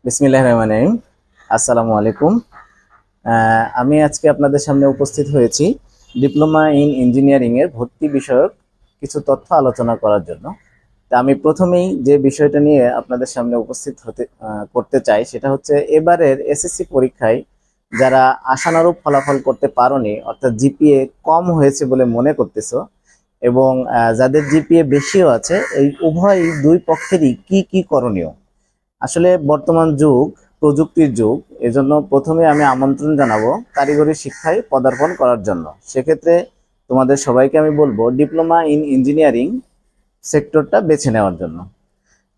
বিসমিল্লাহির রহমানির রহিম। আসসালামু আলাইকুম। আমি আজকে আপনাদের সামনে উপস্থিত হয়েছি ডিপ্লোমা ইন ইঞ্জিনিয়ারিং এর ভর্তি বিষয়ক কিছু তথ্য আলোচনা করার জন্য। তা আমি প্রথমেই যে বিষয়টা নিয়ে আপনাদের সামনে উপস্থিত করতে চাই সেটা হচ্ছে এবারের এসএসসি পরীক্ষায় যারা আশানুরূপ ফলাফল করতে পারোনি, অর্থাৎ জিপিএ কম হয়েছে বলে মনে করতেছো, এবং যাদের জিপিএ বেশিও আছে, এই দুই পক্ষেরই কি কি করণীয়। আসলে বর্তমান যুগ প্রযুক্তির যুগ, এজন্য প্রথমে আমি আমন্ত্রণ জানাবো কারিগরি শিক্ষায় পদার্পণ করার জন্য। সেক্ষেত্রে তোমাদের সবাইকে আমি বলবো ডিপ্লোমা ইন ইঞ্জিনিয়ারিং সেক্টরটা বেছে নেওয়ার জন্য।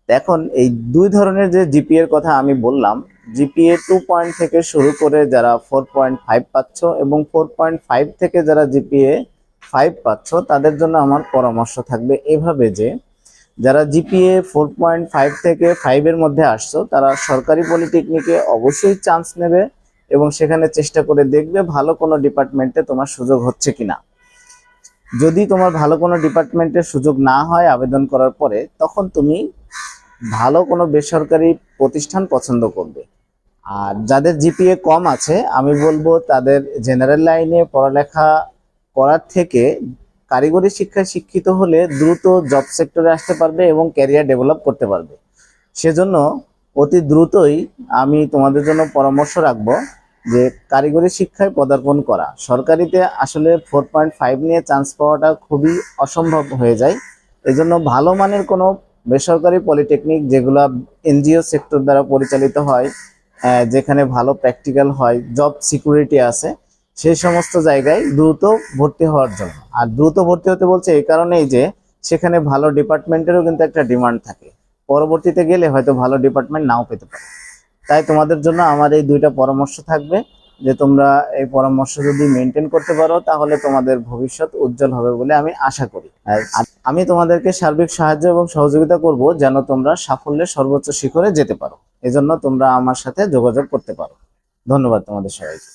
এখন এই দুই ধরনের যে জিপিএ এর কথা আমি বললাম, জিপিএ 2 থেকে শুরু করে যারা 4.5 পাচ্ছ এবং 4.5 থেকে যারা জিপিএ 5 পাচ্ছ, তাদের জন্য আমার পরামর্শ থাকবে এভাবে যে যারা জিপিএ 4.5 থেকে 5 এর মধ্যে আসছো, তারা সরকারি পলিটেকনিকে অবশ্যই চান্স নেবে এবং সেখানে চেষ্টা করে দেখবে ভালো কোনো ডিপার্টমেন্টে তোমার সুযোগ হচ্ছে কিনা। যদি তোমার ভালো কোনো ডিপার্টমেন্টের সুযোগ না হয় আবেদন করার পরে, তখন তুমি ভালো কোনো বেসরকারি প্রতিষ্ঠান পছন্দ করবে। আর যাদের জিপিএ কম আছে, আমি বলবো তাদের জেনারেল লাইনে পড়ালেখা করার থেকে কারিগরি শিক্ষায় শিক্ষিত হলে দ্রুত জব সেক্টরে আসতে পারবে এবং ক্যারিয়ার ডেভেলপ করতে পারবে। সেজন্য অতি দ্রুতই আমি তোমাদের জন্য পরামর্শ রাখবো যে কারিগরি শিক্ষায় পদার্পণ করা। সরকারিতে আসলে 4.5 নিয়ে চান্স পাওয়াটা খুবই অসম্ভব হয়ে যায়। এজন্য ভালো মানের কোনো বেসরকারি পলিটেকনিক, যেগুলো এনজিও সেক্টর দ্বারা পরিচালিত হয়, যেখানে ভালো প্র্যাকটিক্যাল হয়, জব সিকিউরিটি আছে, সেই সমস্ত জায়গায় দ্রুত ভর্তি হওয়ার জন্য। আর দ্রুত ভর্তি হতে বলছে এই কারণেই যে সেখানে ভালো ডিপার্টমেন্টেরও কিন্তু একটা ডিমান্ড থাকে, পরবর্তীতে গেলে হয়তো ভালো ডিপার্টমেন্ট নাও পেতে পারে। তাই তোমাদের জন্য আমার এই দুইটা পরামর্শ থাকবে, যে তোমরা এই পরামর্শ যদি মেনটেন করতে পারো তাহলে তোমাদের ভবিষ্যৎ উজ্জ্বল হবে বলে আমি আশা করি। আর আমি তোমাদেরকে সার্বিক সাহায্য এবং সহযোগিতা করব যেন তোমরা সাফল্যের সর্বোচ্চ শিখরে যেতে পারো। এজন্য তোমরা আমার সাথে যোগাযোগ করতে পারো। ধন্যবাদ তোমাদের সবাইকে।